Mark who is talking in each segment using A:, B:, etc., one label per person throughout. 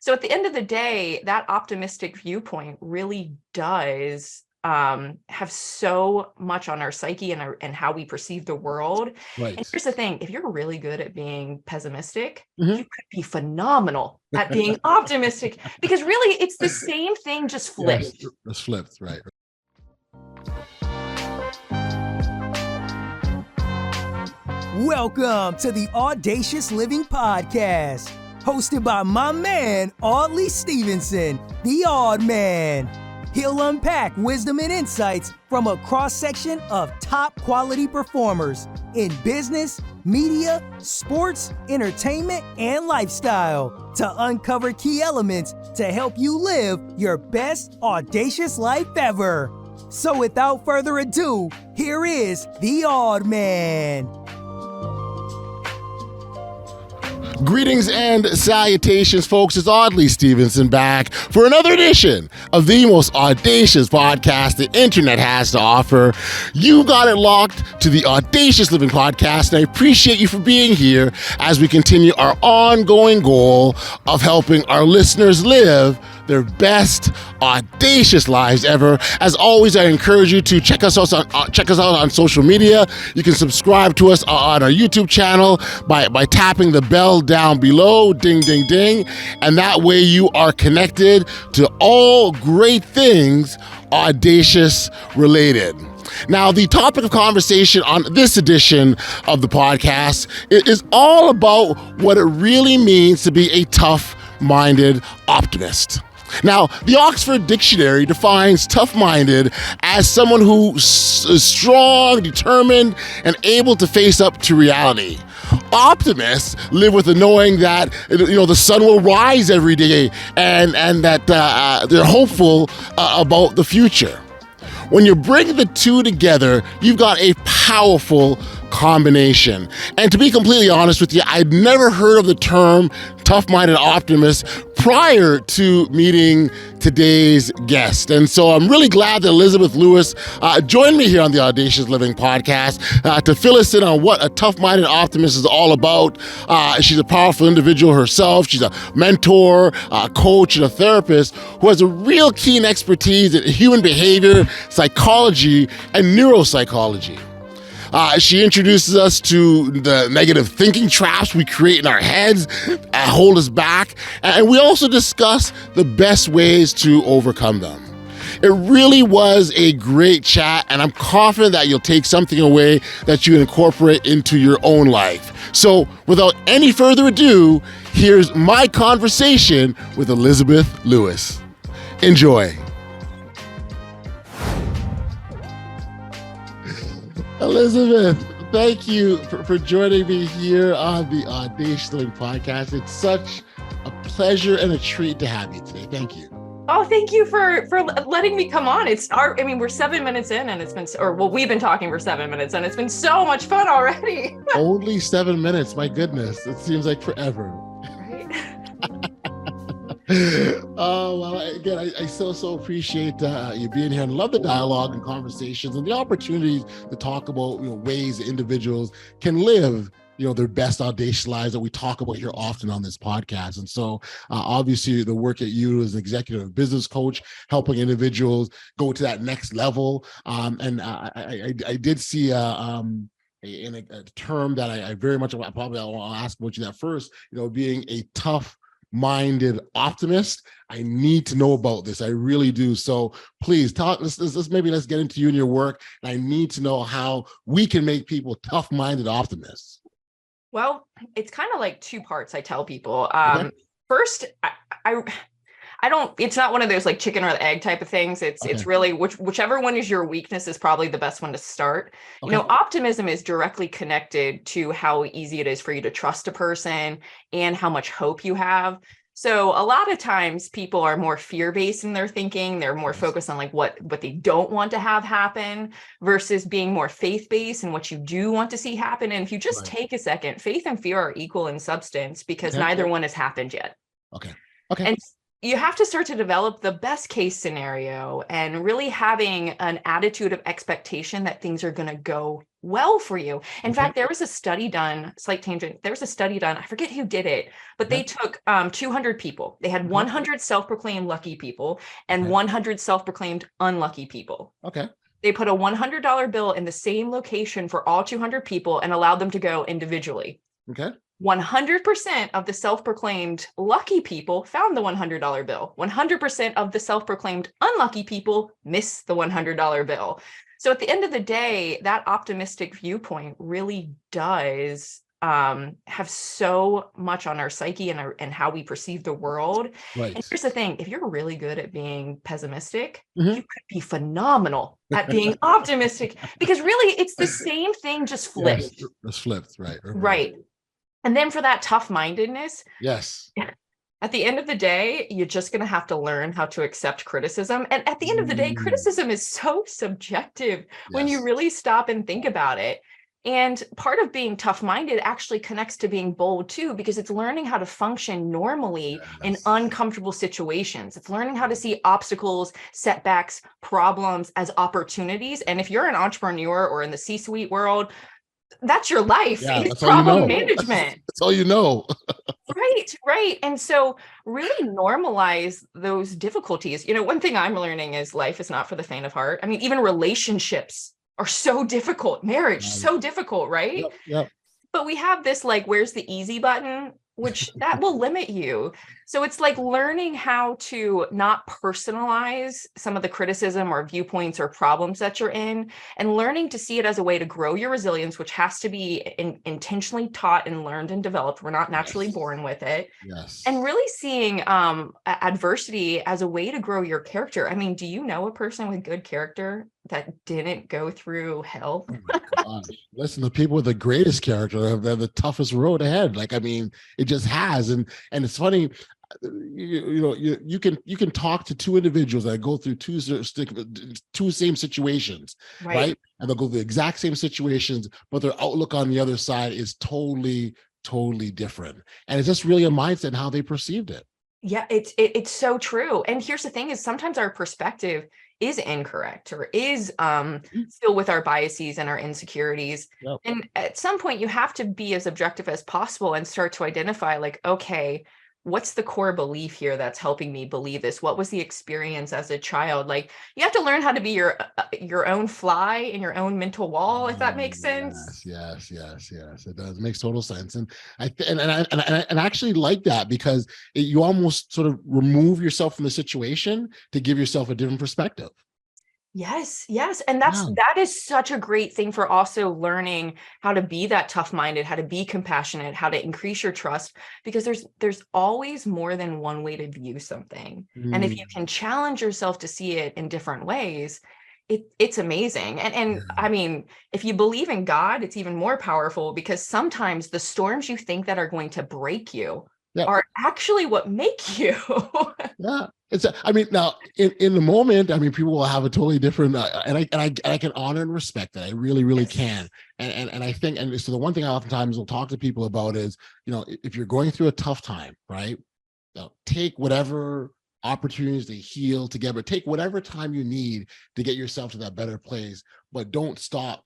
A: So at the end of the day, that optimistic viewpoint really does have so much on our psyche and how we perceive the world. And
B: Right.
A: here's the thing, if you're really good at being pessimistic,
B: Hmm.
A: you could be phenomenal at being optimistic, because really it's the same thing, just
B: Yes,
A: flipped.
B: it's flipped, right.
C: Welcome to the Audacious Living Podcast, hosted by my man, Audley Stevenson, the Odd Man. He'll unpack wisdom and insights from a cross-section of top quality performers in business, media, sports, entertainment, and lifestyle to uncover key elements to help you live your best audacious life ever. So without further ado, here is the Odd Man.
B: Greetings and salutations, folks. It's Audley Stevenson back for another edition of the most audacious podcast the internet has to offer. You got it locked to the Audacious Living Podcast, and I appreciate you for being here as we continue our ongoing goal of helping our listeners live their best audacious lives ever. As always, I encourage you to check us out on social media. You can subscribe to us on our YouTube channel by tapping the bell down below, ding, ding, ding. And that way you are connected to all great things audacious related. Now, the topic of conversation on this edition of the podcast is all about what it really means to be a tough-minded optimist. Now, the Oxford Dictionary defines tough-minded as someone who is strong, determined, and able to face up to reality. Optimists live with the knowing that the sun will rise every day, and that they're hopeful about the future. When you bring the two together, you've got a powerful combination. And to be completely honest with you, I'd never heard of the term tough-minded optimist prior to meeting today's guest. And so I'm really glad that Elizabeth Lewis joined me here on the Audacious Living Podcast to fill us in on what a tough-minded optimist is all about. She's a powerful individual herself. She's a mentor, a coach, and a therapist who has a real keen expertise in human behavior, psychology, and neuropsychology. She introduces us to the negative thinking traps we create in our heads, hold us back, and we also discuss the best ways to overcome them. It really was a great chat, and I'm confident that you'll take something away that you incorporate into your own life. So, without any further ado, here's my conversation with Elizabeth Lewis. Enjoy. Elizabeth, thank you for joining me here on the Audacious Living Podcast. It's such a pleasure and a treat to have you today. Thank you.
A: Oh, thank you for letting me come on. We're 7 minutes in, and we've been talking for 7 minutes, and it's been so much fun already.
B: Only 7 minutes, my goodness. It seems like forever.
A: Right?
B: Oh, well, again, I so appreciate you being here, and love the dialogue and conversations and the opportunities to talk about ways that individuals can live their best audacious lives that we talk about here often on this podcast. And so obviously the work that you as an executive business coach, helping individuals go to that next level. And I did see in a term that I very much probably I want to ask about you that first, being a tough-minded optimist. I need to know about this. I really do. So please let's get into you and your work. And I need to know how we can make people tough-minded optimists.
A: Well, it's kind of like two parts, I tell people.
B: Okay.
A: First, I don't, it's not one of those like chicken or the egg type of things. It's really whichever one is your weakness is probably the best one to start.
B: Okay.
A: Optimism is directly connected to how easy it is for you to trust a person and how much hope you have. So a lot of times people are more fear-based in their thinking. They're more focused on like what they don't want to have happen versus being more faith-based and what you do want to see happen. And if you just take a second, faith and fear are equal in substance because neither one has happened yet.
B: Okay.
A: And you have to start to develop the best case scenario and really having an attitude of expectation that things are going to go well for you. In fact, there was a study done, slight tangent, there was a study done, I forget who did it, but they took 200 people. They had 100 self-proclaimed lucky people and 100 self-proclaimed unlucky people.
B: Okay.
A: They put a $100 bill in the same location for all 200 people and allowed them to go individually.
B: Okay.
A: 100% of the self-proclaimed lucky people found the $100 bill. 100% of the self-proclaimed unlucky people missed the $100 bill. So at the end of the day, that optimistic viewpoint really does have so much on our psyche and how we perceive the world.
B: Right.
A: And here's the thing, if you're really good at being pessimistic, you could be phenomenal at being optimistic, because really it's the same thing, just flipped.
B: Yes, it's flipped, right.
A: Right. And then for that tough-mindedness,
B: yes,
A: at the end of the day, you're just going to have to learn how to accept criticism. And at the end of the day, criticism is so subjective when you really stop and think about it. And part of being tough-minded actually connects to being bold too, because it's learning how to function normally in uncomfortable situations. It's learning how to see obstacles, setbacks, problems as opportunities. And if you're an entrepreneur or in the C-suite world, that's your life.
B: Yeah,
A: it's problem management.
B: That's all you know.
A: Right. And so really normalize those difficulties. One thing I'm learning is life is not for the faint of heart. I mean, even relationships are so difficult. Marriage, so difficult, right?
B: Yep.
A: But we have this where's the easy button, which that will limit you. So it's like learning how to not personalize some of the criticism or viewpoints or problems that you're in, and learning to see it as a way to grow your resilience, which has to be intentionally taught and learned and developed. We're not naturally born with it.
B: Yes.
A: And really seeing adversity as a way to grow your character. I mean, do you know a person with good character that didn't go through hell?
B: Oh my gosh. Listen, the people with the greatest character have the toughest road ahead. It just has. And it's funny, you can talk to two individuals that go through two same situations, right? And they'll go through the exact same situations, but their outlook on the other side is totally different. And it's just really a mindset and how they perceived it.
A: Yeah, it's so true. And here's the thing is sometimes our perspective is incorrect or is filled with our biases and our insecurities.
B: Yep.
A: And at some point you have to be as objective as possible and start to identify okay, what's the core belief here that's helping me believe this? What was the experience as a child? You have to learn how to be your own fly in your own mental wall, if that makes sense.
B: Yes. It does. It makes total sense. And I actually like that, because you almost sort of remove yourself from the situation to give yourself a different perspective.
A: Yes. And that is such a great thing for also learning how to be that tough-minded, how to be compassionate, how to increase your trust, because there's always more than one way to view something. And if you can challenge yourself to see it in different ways, it's amazing. And I mean, if you believe in God, it's even more powerful, because sometimes the storms you think that are going to break you are actually what make you.
B: Yeah. Now in the moment, people will have a totally different, and I can honor and respect that. I really can. And I think, and so the one thing I oftentimes will talk to people about is, if you're going through a tough time, right? Take whatever opportunities to heal together, take whatever time you need to get yourself to that better place, but don't stop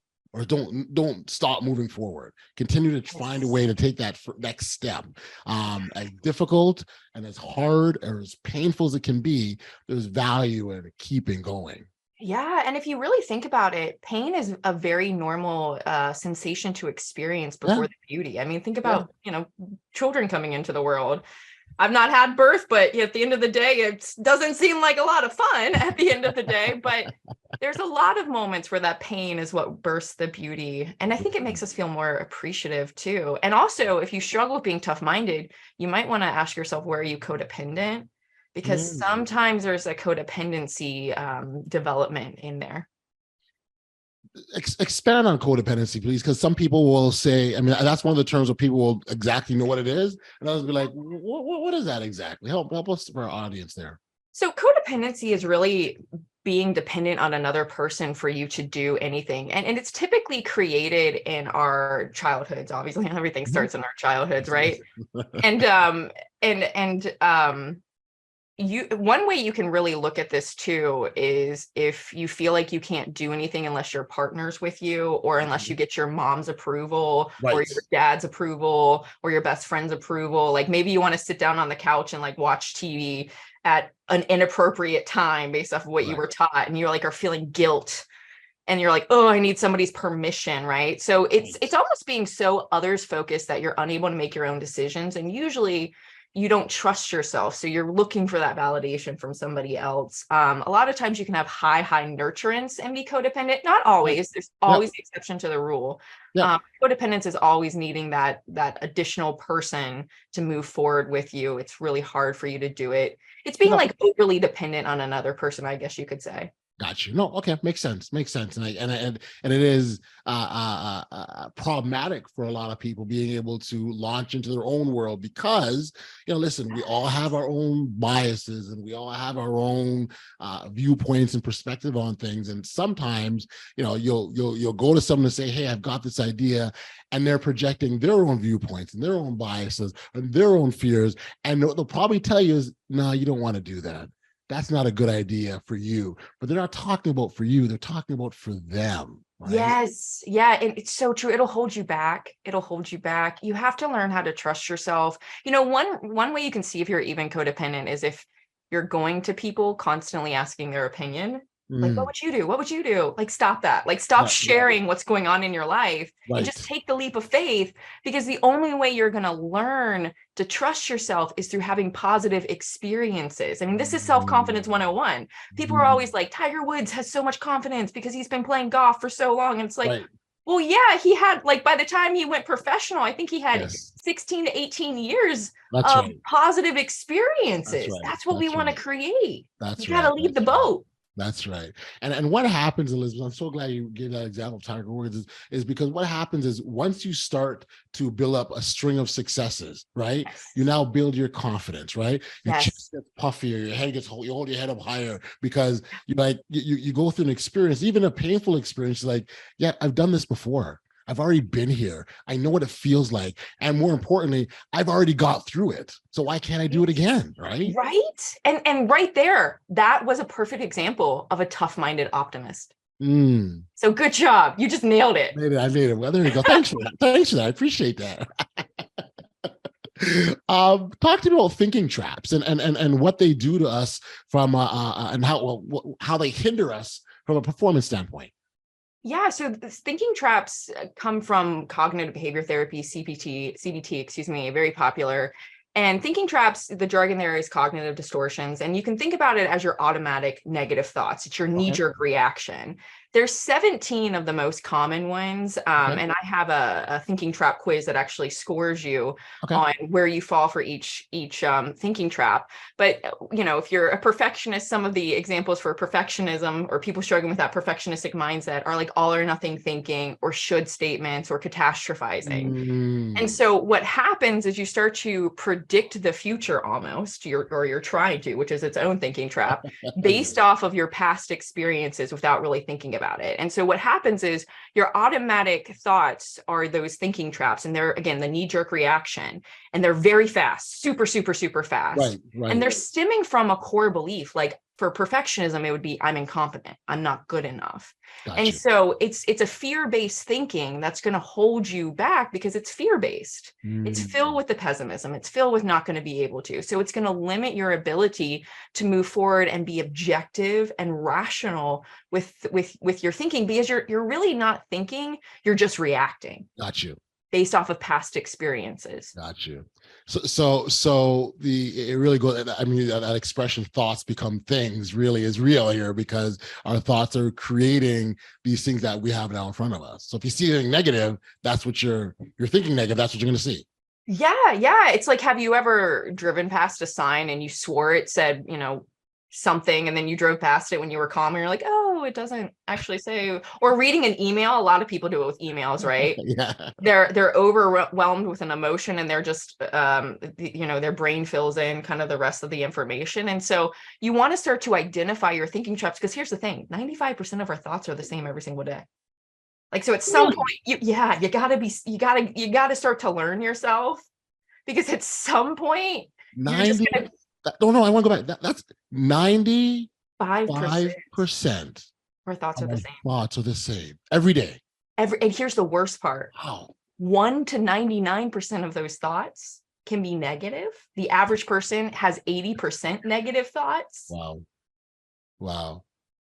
B: moving forward. Continue to find a way to take that next step. As difficult and as hard or as painful as it can be, there's value in keeping going.
A: Yeah. And if you really think about it, pain is a very normal sensation to experience before the beauty. I mean, think about, children coming into the world. I've not had birth, but at the end of the day, it doesn't seem like a lot of fun at the end of the day. But there's a lot of moments where that pain is what bursts the beauty. And I think it makes us feel more appreciative too. And also, if you struggle with being tough-minded, you might want to ask yourself, where are you codependent? Because sometimes there's a codependency development in there.
B: Expand on codependency, please, because some people will say, that's one of the terms where people will exactly know what it is, and others will be like, what is that exactly? Help us for our audience there.
A: So codependency is really being dependent on another person for you to do anything, and it's typically created in our childhoods. Obviously, everything starts in our childhoods, right? and one way you can really look at this too is if you feel like you can't do anything unless your partner's with you, or unless you get your mom's approval or
B: Right.
A: your dad's approval or your best friend's approval. Like maybe you want to sit down on the couch and like watch TV at an inappropriate time based off of what you
B: Right.
A: were taught, and you like are feeling guilt and you're like, oh, I need somebody's permission, right? So it's almost being so others focused that you're unable to make your own decisions. And usually you don't trust yourself. So you're looking for that validation from somebody else. A lot of times you can have high nurturance and be codependent. Not
B: Yep.
A: always. There's always
B: Yep.
A: the exception to the rule.
B: Yep.
A: Codependence is always needing that additional person to move forward with you. It's really hard for you to do it. It's being
B: No.
A: like overly dependent on another person, I guess you could say.
B: Got you. No, okay, makes sense. Makes sense. And it is problematic for a lot of people being able to launch into their own world because, listen, we all have our own biases and we all have our own viewpoints and perspective on things. And sometimes, you'll go to someone and say, "Hey, I've got this idea," and they're projecting their own viewpoints and their own biases and their own fears, and what they'll probably tell you is, "No, you don't want to do that. That's not a good idea for you." But they're not talking about for you, they're talking about for them. Right?
A: Yes. Yeah. And it's so true. It'll hold you back. It'll hold you back. You have to learn how to trust yourself. One way you can see if you're even codependent is if you're going to people constantly asking their opinion. Like, what would you do? What would you do? Like, stop that. Like, stop sharing what's going on in your life and just take the leap of faith, because the only way you're going to learn to trust yourself is through having positive experiences. I mean, this is self-confidence 101. People are always like, Tiger Woods has so much confidence because he's been playing golf for so long. And it's like, well, yeah, he had, like, by the time he went professional, I think he had 16 to 18 years of positive experiences. That's what we want to create. You got to lead the boat.
B: That's right. And what happens, Elizabeth, I'm so glad you gave that example of Tiger Woods, is because what happens is once you start to build up a string of successes, right? You now build your confidence, right? Your chest gets puffier, your head gets, you hold your head up higher because you go through an experience, even a painful experience, like, yeah, I've done this before. I've already been here. I know what it feels like. And more importantly, I've already got through it. So why can't I do it again? Right.
A: Right. And right there, that was a perfect example of a tough-minded optimist. So good job. You just nailed it.
B: I made it. Well, there you go. Thanks for that. Thanks for that. I appreciate that. Talk to me about thinking traps and what they do to us from and how they hinder us from a performance standpoint.
A: Yeah, so thinking traps come from cognitive behavior therapy, CBT, excuse me, very popular. And thinking traps, the jargon there is cognitive distortions. And you can think about it as your automatic negative thoughts. It's your knee-jerk reaction. There's 17 of the most common ones. And I have a thinking trap quiz that actually scores you on where you fall for each thinking trap. But, if you're a perfectionist, some of the examples for perfectionism or people struggling with that perfectionistic mindset are like all or nothing thinking or should statements or catastrophizing. And so what happens is you start to predict the future almost, you're trying to, which is its own thinking trap, based off of your past experiences without really thinking about it. And so what happens is your automatic thoughts are those thinking traps, and they're, again, the knee-jerk reaction, and they're very fast, super, super, super fast. Right. And they're stemming from a core belief. Like for perfectionism, it would be, I'm incompetent, I'm not good enough. Gotcha. And so it's a fear-based thinking that's going to hold you back because it's fear-based. It's filled with the pessimism. It's filled with not going to be able to. So it's going to limit your ability to move forward and be objective and rational with your thinking, because you're really not thinking, you're just reacting.
B: Got you.
A: Based off of past experiences.
B: Got you. So it really goes. I mean, that expression "thoughts become things" really is real here, because our thoughts are creating these things that we have now in front of us. So if you see anything negative, that's what you're thinking negative. That's what you're going to see.
A: Yeah. It's like, have you ever driven past a sign and you swore it said, something, and then you drove past it when you were calm and you're like, oh, it doesn't actually say? Or reading an email, a lot of people do it with emails, right? They're overwhelmed with an emotion, and they're just their brain fills in kind of the rest of the information. And so you want to start to identify your thinking traps, because here's the thing, 95% of our thoughts are the same every single day. Like, so at some point, you gotta start to learn yourself, because at some point you're just gonna
B: No, I want to go back. That's 95%
A: 5% our thoughts
B: of
A: are the
B: our
A: same.
B: thoughts are the same every day.
A: And here's the worst part.
B: Wow.
A: 1 to 99% of those thoughts can be negative. The average person has 80% negative thoughts.
B: Wow. Wow.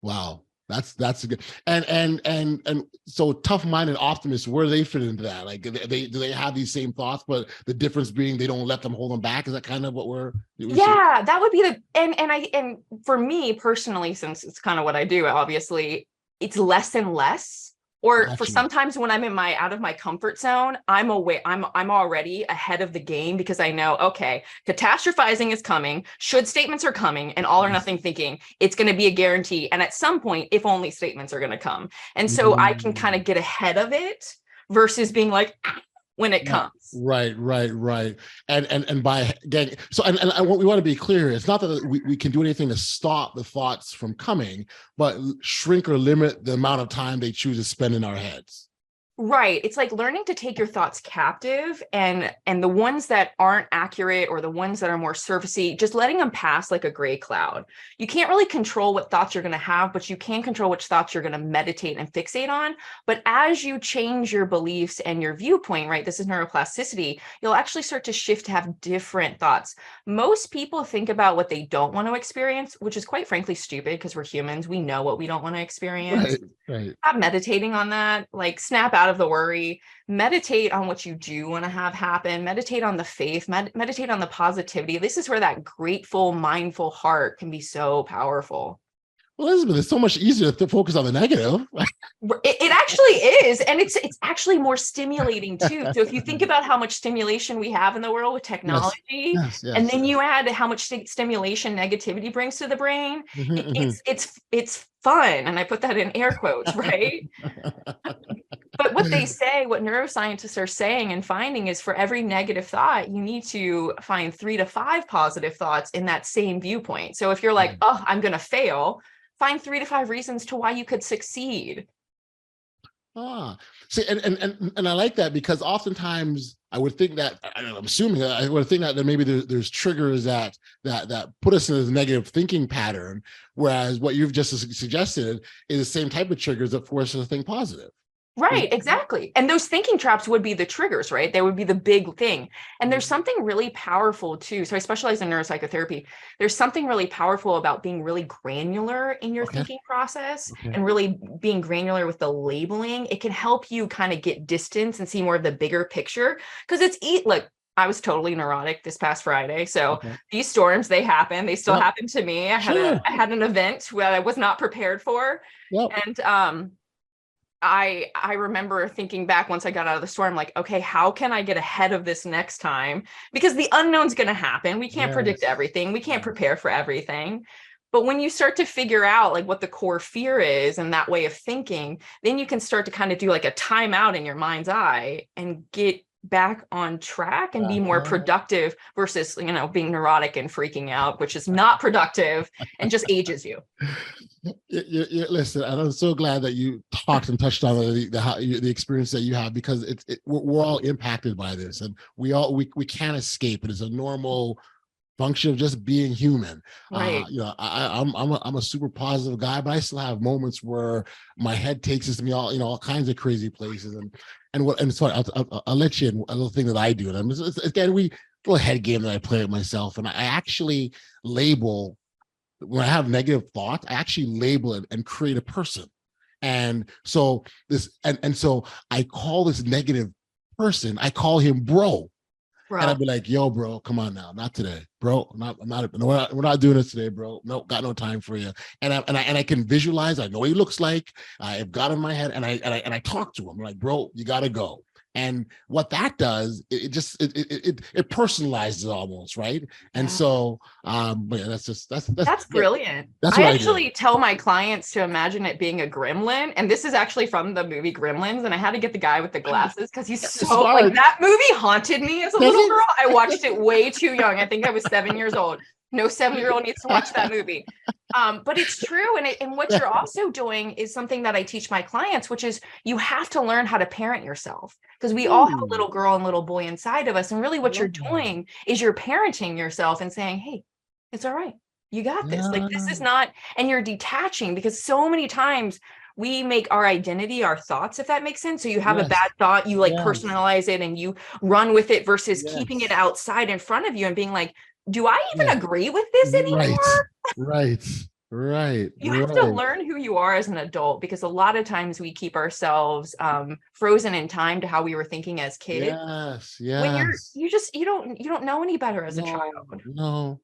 B: Wow. That's a good. And so tough minded optimists, where do they fit into that? Like, do they have these same thoughts, but the difference being they don't let them hold them back? Is that kind of what we're
A: Yeah, that would be and for me personally, since it's kind of what I do, obviously, it's less and less. Or for sometimes when I'm out of my comfort zone, I'm aware I'm already ahead of the game because I know, okay, catastrophizing is coming, should statements are coming, and all or nothing thinking, it's going to be a guarantee. And at some point, if only statements are going to come. And so I can kind of get ahead of it versus being like, when it comes.
B: Right. And by getting, so, and what we want to be clear, it's not that we can do anything to stop the thoughts from coming, but shrink or limit the amount of time they choose to spend in our heads.
A: Right. It's like learning to take your thoughts captive and the ones that aren't accurate or the ones that are more surfacey, just letting them pass like a gray cloud. You can't really control what thoughts you're going to have, but you can control which thoughts you're going to meditate and fixate on. But as you change your beliefs and your viewpoint, right, this is neuroplasticity, you'll actually start to shift to have different thoughts. Most people think about what they don't want to experience, which is quite frankly stupid because we're humans. We know what we don't want to experience.
B: Right.
A: Stop meditating on that, like snap out of the worry, meditate on what you do want to have happen, meditate on the faith, meditate on the positivity. This is where that grateful, mindful heart can be so powerful.
B: Well, Elizabeth, it's so much easier to focus on the negative.
A: It actually is. And it's actually more stimulating too. So if you think about how much stimulation we have in the world with technology, and then you add how much stimulation negativity brings to the brain, it's fun. And I put that in air quotes, right? But what neuroscientists are saying and finding is for every negative thought, you need to find 3 to 5 positive thoughts in that same viewpoint. So if you're like, oh, I'm going to fail, find 3 to 5 reasons to why you could succeed.
B: See, and I like that because oftentimes I would think that, I'm assuming I would think that maybe there's triggers that put us in this negative thinking pattern, whereas what you've just suggested is the same type of triggers that force us to think positive.
A: Right, exactly. And those thinking traps would be the triggers, right? They would be the big thing. And there's something really powerful too. So I specialize in neuropsychotherapy. There's something really powerful about being really granular in your thinking process and really being granular with the labeling. It can help you kind of get distance and see more of the bigger picture because look, I was totally neurotic this past Friday. So these storms, they happen. They still happen to me. I had an event that I was not prepared for. And I remember thinking back once I got out of the storm, like, okay, how can I get ahead of this next time? Because the unknown's going to happen. We can't predict everything. We can't prepare for everything. But when you start to figure out like what the core fear is and that way of thinking, then you can start to kind of do like a timeout in your mind's eye and get back on track and be more productive versus, being neurotic and freaking out, which is not productive and just ages you.
B: Listen, and I'm so glad that you talked and touched on the experience that you have because we're all impacted by this, and we can't escape it. It's a normal function of just being human.
A: Right.
B: I'm a super positive guy, but I still have moments where my head takes us to me all kinds of crazy places, and so I'll let you in a little thing that I do, and again a little head game that I play with myself, and I actually label. When I have negative thought, I actually label it and create a person. And so so I call this negative person, I call him bro. And I'd be like, yo, bro, come on now. Not today, bro. We're not doing this today, bro. No, got no time for you. And I can visualize, I know what he looks like. I've got him in my head and I talk to him. I'm like, bro, you gotta go. And what that does, it personalizes almost, right? And so, but yeah, that's
A: brilliant. I actually tell my clients to imagine it being a gremlin, and this is actually from the movie Gremlins. And I had to get the guy with the glasses because he's so like that movie haunted me as a little girl. I watched it way too young. I think I was 7 years old. No 7-year-old needs to watch that movie. But it's true. And what you're also doing is something that I teach my clients, which is you have to learn how to parent yourself because we all have a little girl and little boy inside of us. And really what you're doing is you're parenting yourself and saying, hey, It's all right. You got this. Like, this is
B: Yeah.
A: not, and you're detaching because so many times we make our identity our thoughts, if that makes sense. So you have a bad
B: Yes.
A: thought, you like
B: Yes.
A: personalize it and you run with it versus keeping it
B: Yes.
A: outside in front of you and being like, do I
B: Yes.
A: even agree with this
B: Right.
A: anymore?
B: Right. Right.
A: You have to
B: Right.
A: learn who you are as an adult because a lot of times we keep ourselves frozen in time to how we were thinking as kids
B: Yes.
A: when
B: Yes.
A: you don't know any better as a child.
B: No, no.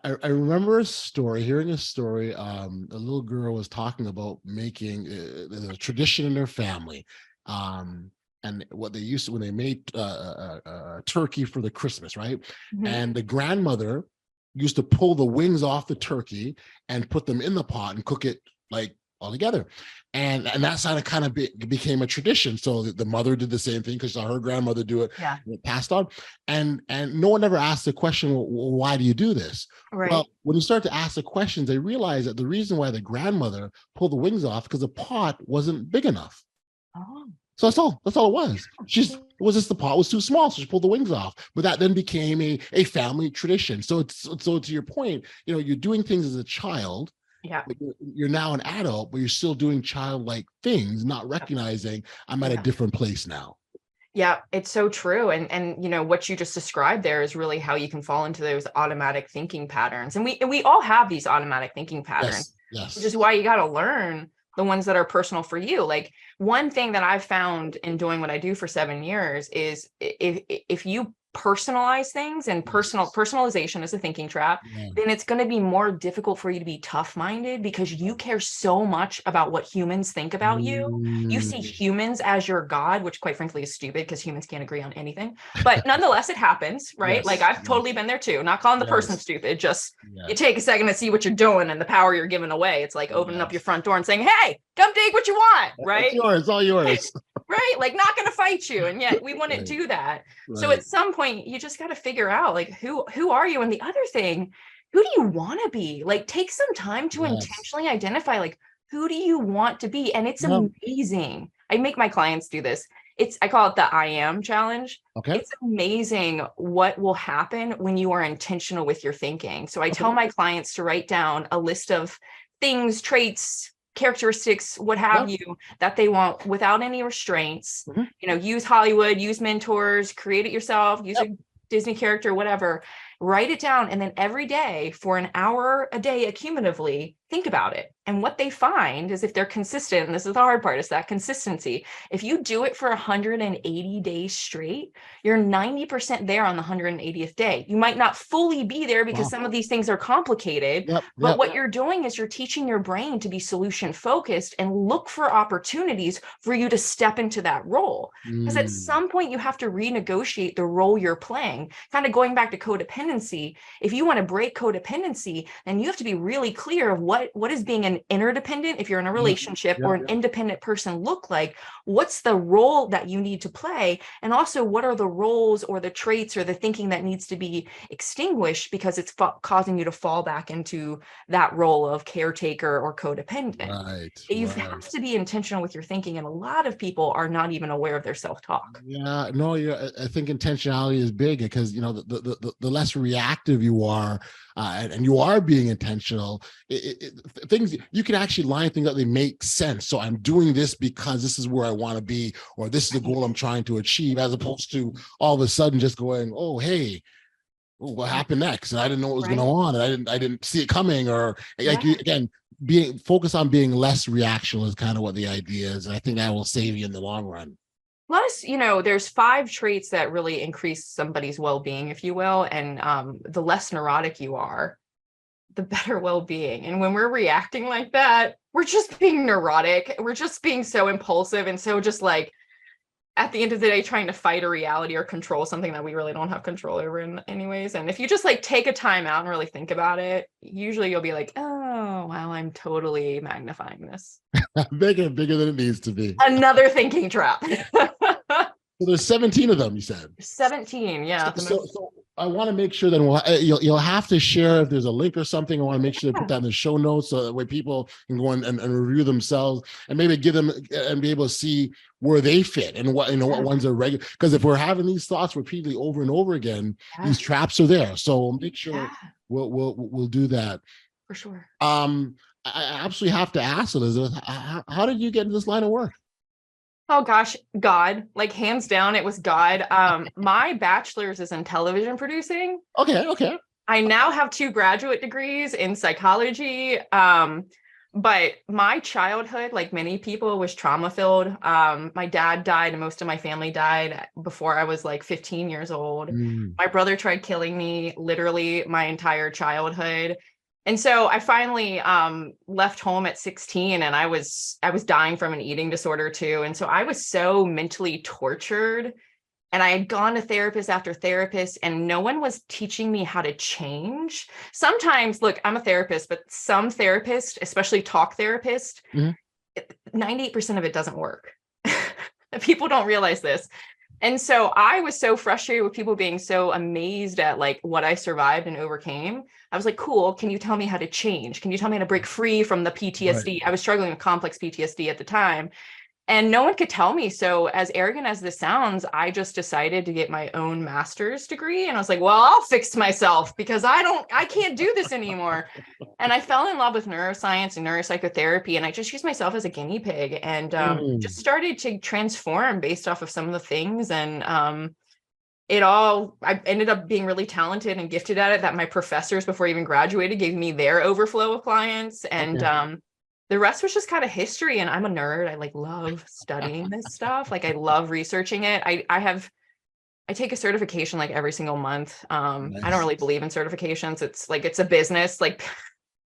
B: I remember a story, hearing a story. A little girl was talking about making a tradition in their family. And what they used to, when they made turkey for the Christmas, right?
A: Mhm.
B: And the grandmother used to pull the wings off the turkey and put them in the pot and cook it like all together. And that's how it kind of became a tradition. So the mother did the same thing because she saw her grandmother do it,
A: Yeah.
B: and it passed on. And no one ever asked the question, well, why do you do this? Well,
A: Right.
B: when you start to ask the questions, they realize that the reason why the grandmother pulled the wings off because the pot wasn't big enough.
A: Oh,
B: So that's all it was. It was just the pot was too small, so she pulled the wings off. But that then became a family tradition. So to your point, you're doing things as a child,
A: yeah.
B: but you're now an adult, but you're still doing childlike things, not recognizing I'm at a
A: Yeah.
B: different place now.
A: Yeah, it's so true. And what you just described there is really how you can fall into those automatic thinking patterns. And we all have these automatic thinking patterns,
B: Yes,
A: which is
B: yes.
A: why you got to learn the ones that are personal for you. Like one thing that I've found in doing what I do for 7 years is if you personalize things, and
B: Yes.
A: personalization is a thinking trap,
B: Yeah.
A: then it's going to be more difficult for you to be tough-minded because you care so much about what humans think about you. You see
B: Mm,
A: humans as your God, which quite frankly is stupid because humans can't agree on anything. But nonetheless, it happens, right? Like
B: yes,
A: I've totally
B: yes,
A: been there too. Not calling the person
B: yes,
A: stupid, just you
B: yes,
A: take a second to see what you're doing and the power you're giving away. It's like opening up your
B: yes.
A: front door and saying, hey, come take what you want,
B: It's
A: right?
B: yours, all yours.
A: Right? Like not going to fight you. And yet we wouldn't
B: Right,
A: do that. So
B: right.
A: at some point you just got to figure out like who are you? And the other thing, who do you want to be? Like take some time to
B: Yes.
A: intentionally identify like who do you want to be? And it's
B: No.
A: amazing. I make my clients do this. I call it the I am challenge.
B: Okay.
A: It's amazing what will happen when you are intentional with your thinking. So I
B: Okay.
A: tell my clients to write down a list of things, traits, characteristics, what have
B: Yep.
A: you, that they want without any restraints.
B: Mhm.
A: Use Hollywood, use mentors, create it yourself, use
B: Yep.
A: a Disney character, whatever. Write it down. And then every day for an hour a day, accumulatively, think about it. And what they find is if they're consistent, and this is the hard part, is that consistency. If you do it for 180 days straight, you're 90% there on the 180th day. You might not fully be there because
B: Wow.
A: some of these things are complicated,
B: Yep.
A: but
B: Yep.
A: what you're doing is you're teaching your brain to be solution focused and look for opportunities for you to step into that role. Because at
B: Mm.
A: some point you have to renegotiate the role you're playing. Kind of going back to codependency, if you want to break codependency, then you have to be really clear of what is being an interdependent, if you're in a
B: Yep.
A: relationship, or
B: Yep.
A: an independent person look like. What's the role that you need to play? And also what are the roles or the traits or the thinking that needs to be extinguished because it's causing you to fall back into that role of caretaker or codependent.
B: Right.
A: You
B: Right.
A: have to be intentional with your thinking, and a lot of people are not even aware of their self-talk.
B: Yeah, no, I think intentionality is big because the less reactive you are, and you are being intentional. Things you can actually line things up; they make sense. So I'm doing this because this is where I want to be, or this is the goal I'm trying to achieve, as opposed to all of a sudden just going, "Oh, hey, what happened next?" And I didn't know what was going
A: Right.
B: on, and I didn't see it coming, or like
A: Yeah.
B: again, being focused on being less reactional is kind of what the idea is, and I think that will save you in the long run.
A: Plus, there's 5 traits that really increase somebody's well-being, if you will. And the less neurotic you are, the better well-being. And when we're reacting like that, we're just being neurotic. We're just being so impulsive and so just like at the end of the day trying to fight a reality or control something that we really don't have control over in anyways. And if you just like take a time out and really think about it, usually you'll be like, oh wow, I'm totally magnifying this.
B: Bigger than it needs to be.
A: Another thinking trap.
B: So there's 17 of them, you said.
A: 17, yeah.
B: So I want to make sure that you'll have to share if there's a link or something. I want to make sure to put that in the show notes so that way people can go and review themselves and maybe give them and be able to see where they fit and what ones are regular. Because if we're having these thoughts repeatedly over and over again, these traps are there. So make sure
A: Yeah.
B: We'll do that.
A: For sure.
B: I absolutely have to ask, Elizabeth, how did you get into this line of work?
A: Oh gosh, God, like hands down, it was God. My bachelor's is in television producing.
B: Okay.
A: I now have 2 graduate degrees in psychology. But my childhood, like many people, was trauma filled. My dad died and most of my family died before I was like 15 years old.
B: Mm.
A: My brother tried killing me literally my entire childhood. And so I finally left home at 16, and I was dying from an eating disorder too. And so I was so mentally tortured, and I had gone to therapist after therapist, and no one was teaching me how to change. Sometimes, look, I'm a therapist, but some therapists, especially talk therapists,
B: Mhm.
A: 98% of it doesn't work. People don't realize this. And so I was so frustrated with people being so amazed at like what I survived and overcame. I was like, cool, can you tell me how to change? Can you tell me how to break free from the PTSD?
B: Right.
A: I was struggling with complex PTSD at the time. And no one could tell me. So as arrogant as this sounds, I just decided to get my own master's degree. And I was like, well, I'll fix myself because I can't do this anymore. And I fell in love with neuroscience and neuropsychotherapy. And I just used myself as a guinea pig, and just
B: Mm.
A: started to transform based off of some of the things. And I ended up being really talented and gifted at it, that my professors before I even graduated gave me their overflow of clients. And
B: Okay.
A: the rest was just kind of history. And I'm a nerd. I like love studying this stuff. Like I love researching it. I take a certification like every single month. I don't
B: Nice.
A: really believe in certifications. It's a business, like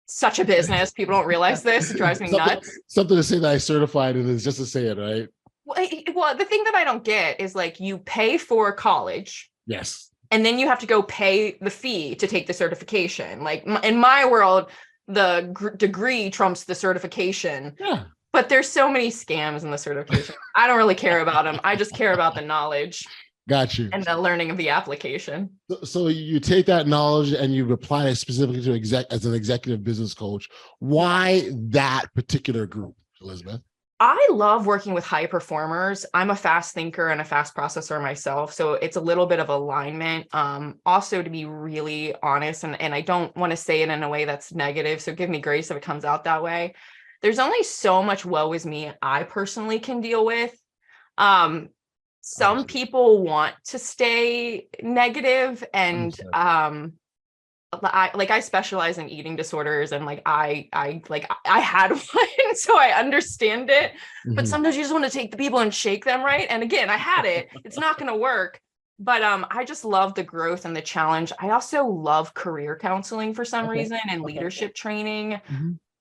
A: such a business. People don't realize this. It drives me
B: something,
A: nuts.
B: something to say that I certified it is just to say it, right?
A: Well, the thing that I don't get is like you pay for college,
B: Yes.
A: and then you have to go pay the fee to take the certification. Like in my world, the degree trumps the certification.
B: Yeah.
A: But there's so many scams in the certification. I don't really care about them. I just care about the knowledge
B: Got you.
A: and the learning of the application.
B: So you take that knowledge and you apply it specifically to as an executive business coach. Why that particular group, Elizabeth?
A: I love working with high performers. I'm a fast thinker and a fast processor myself. So it's a little bit of alignment. Also, to be really honest, and I don't want to say it in a way that's negative, so give me grace if it comes out that way. There's only so much woe is me I personally can deal with. Some people want to stay negative, and I specialize in eating disorders, and like I had one, so I understand it. But sometimes you just want to take the people and shake them, right? And again, I had it. It's not going to work. But I just love the growth and the challenge. I also love career counseling for some reason, and leadership training.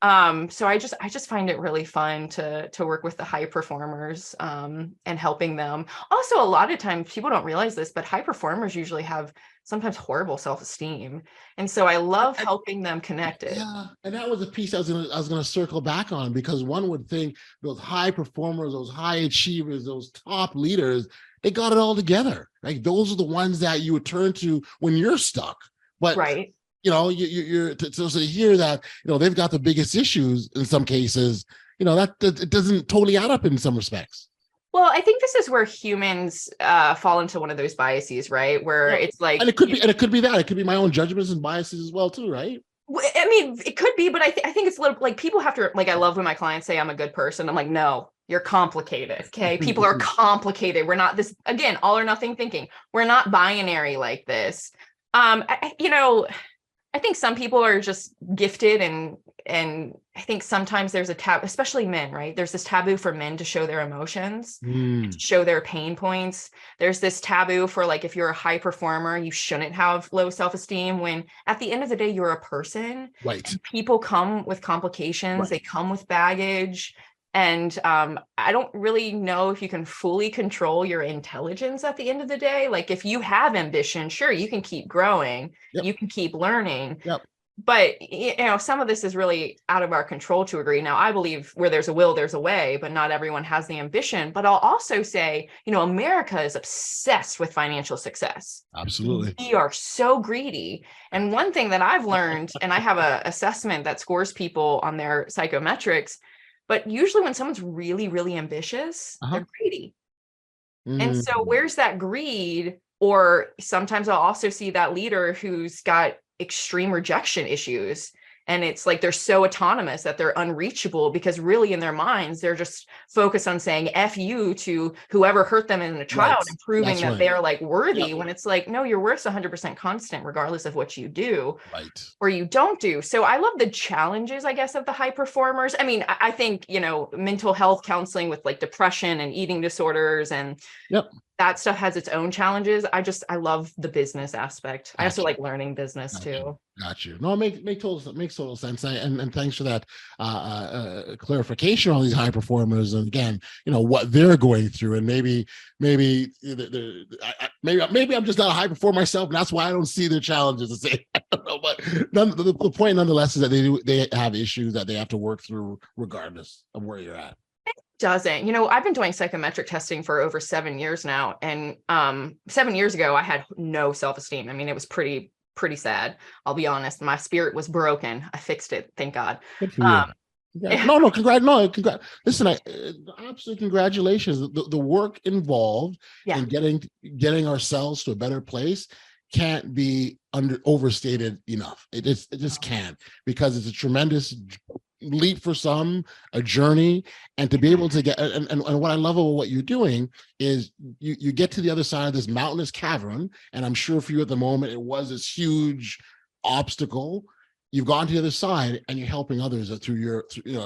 A: So I just find it really fun to work with the high performers and helping them. Also, a lot of times people don't realize this, but high performers usually have sometimes horrible self-esteem. And so I love helping them connect it.
B: Yeah, and that was a piece I was gonna circle back on, because one would think those high performers, those high achievers, those top leaders, they got it all together. Like those are the ones that you would turn to when you're stuck. But
A: Right.
B: You're to hear that they've got the biggest issues in some cases. That it doesn't totally add up in some respects.
A: Well, I think this is where humans fall into one of those biases, right? Where it's like,
B: and it could be that it could be my own judgments and biases as well too, right?
A: I mean, it could be, but I think it's a little like people have to, like, I love when my clients say I'm a good person. I'm like, no, you're complicated. Okay. People are complicated. We're not this, again, all or nothing thinking. We're not binary like this. I think some people are just gifted, and I think sometimes there's a taboo, especially men, right? There's this taboo for men to show their emotions, to show their pain points. There's this taboo for like, if you're a high performer, you shouldn't have low self-esteem, when at the end of the day, you're a person.
B: Right.
A: And people come with complications.
B: Right.
A: They come with baggage. And I don't really know if you can fully control your intelligence at the end of the day. Like if you have ambition, sure, you can keep growing, you can keep learning. But some of this is really out of our control to a degree. Now, I believe where there's a will, there's a way, but not everyone has the ambition. But I'll also say, America is obsessed with financial success.
B: Absolutely.
A: We are so greedy. And one thing that I've learned, and I have an assessment that scores people on their psychometrics, but usually when someone's really, really ambitious, they're greedy. And so where's that greed? Or sometimes I'll also see that leader who's got extreme rejection issues. And it's like they're so autonomous that they're unreachable, because really in their minds, they're just focused on saying F you to whoever hurt them in a child, and proving that they're like worthy, when it's like, no, your worth's 100% constant, regardless of what you do or you don't do. So I love the challenges, I guess, of the high performers. I mean, I think, mental health counseling with like depression and eating disorders and that stuff has its own challenges. I love the business aspect. I also like learning business too.
B: Got you. No, it makes total sense. And thanks for that clarification on these high performers, and again, what they're going through, and maybe I'm just not a high performer myself, and that's why I don't see their challenges the same. I don't know, but the point nonetheless is that they have issues that they have to work through regardless of where you're at.
A: Doesn't. I've been doing psychometric testing for over 7 years now. And 7 years ago, I had no self-esteem. I mean, it was pretty sad. I'll be honest. My spirit was broken. I fixed it. Thank God.
B: Good for you. No, congrats. Listen, absolutely congratulations. The work involved in getting ourselves to a better place can't be overstated enough. It just can't, because it's a tremendous leap for some, a journey, and to be able to get and what I love about what you're doing is you get to the other side of this mountainous cavern, and I'm sure for you at the moment it was this huge obstacle. You've gone to the other side, and you're helping others through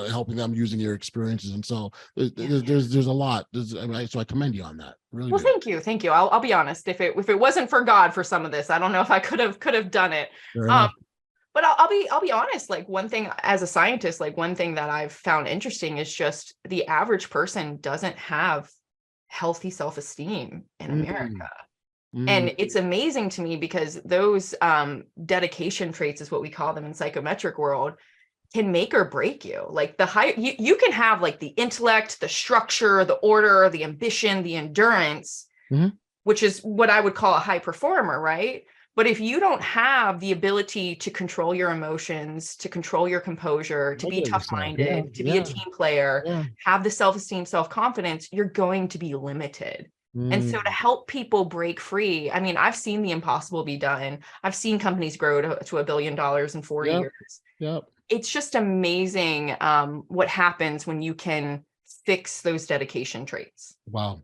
B: helping them using your experiences, and so there's a lot. So I commend you on that. Really.
A: Well, thank you. I'll be honest. If it wasn't for God for some of this, I don't know if I could have done it. But I'll be honest, like one thing as a scientist, like one thing that I've found interesting is just the average person doesn't have healthy self-esteem in America. And it's amazing to me, because those dedication traits is what we call them in psychometric world, can make or break you. Like you can have like the intellect, the structure, the order, the ambition, the endurance, which is what I would call a high performer, right? But if you don't have the ability to control your emotions, to control your composure, to be tough-minded, to be a team player, have the self-esteem, self-confidence, you're going to be limited. And so to help people break free, I mean, I've seen the impossible be done. I've seen companies grow to $1 billion in 4 years. It's just amazing what happens when you can fix those dedication traits.
B: Wow.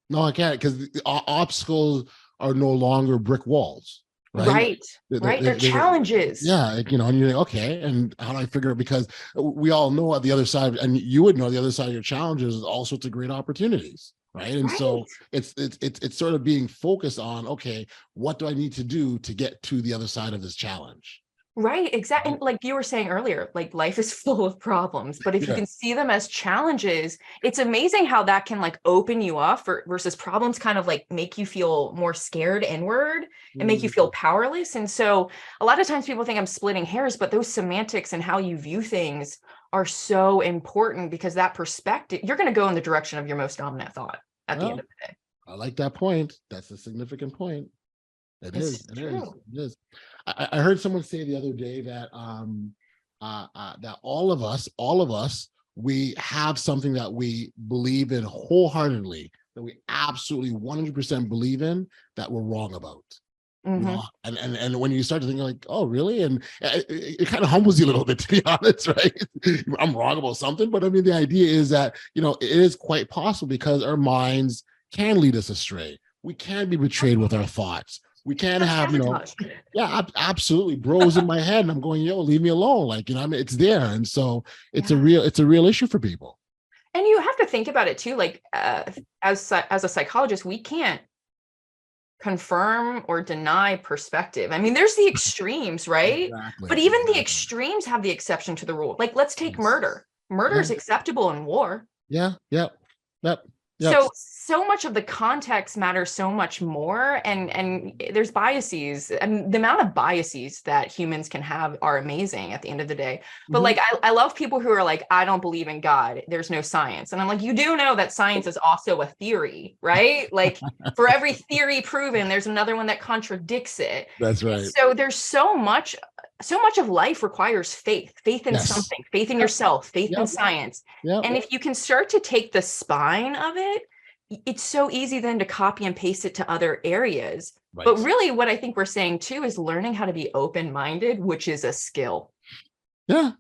B: No, I can't, because the obstacles are no longer brick walls, right?
A: They're challenges.
B: And you're like, okay, and how do I figure it? Because we all know at the other side, and you would know the other side of your challenges is all sorts of great opportunities, right? And so it's sort of being focused on, okay, what do I need to do to get to the other side of this challenge?
A: Right, exactly. And like you were saying earlier, like life is full of problems, but if you can see them as challenges, it's amazing how that can like open you up versus problems kind of like make you feel more scared inward and make you feel powerless. And so a lot of times people think I'm splitting hairs, but those semantics and how you view things are so important, because that perspective, you're going to go in the direction of your most dominant thought at the end of the day.
B: I like that point. That's a significant point. It is. I heard someone say the other day that that all of us, we have something that we believe in wholeheartedly, that we absolutely 100% believe in, that we're wrong about. And when you start to think like, oh, really? And it kind of humbles you a little bit, to be honest, right? I'm wrong about something, but I mean, the idea is that, it is quite possible, because our minds can lead us astray. We can be betrayed with our thoughts. We can't have, absolutely, bros in my head, and I'm going, leave me alone. Like, I mean, it's there. And so it's a real issue for people.
A: And you have to think about it too. Like, as a psychologist, we can't confirm or deny perspective. I mean, there's the extremes, right? Exactly. But even the extremes have the exception to the rule. Like, let's take murder. Murder is acceptable in war. So much of the context matters so much more, and there's biases, and the amount of biases that humans can have are amazing at the end of the day. But like, I love people who are like, I don't believe in God, there's no science. And I'm like, you do know that science is also a theory, right? Like, for every theory proven, there's another one that contradicts it.
B: That's right.
A: So there's so much of life requires faith in something, faith in yourself, faith in science. And if you can start to take the spine of it, it's so easy then to copy and paste it to other areas. But really what I think we're saying too is learning how to be open-minded, which is a skill.
B: Yeah.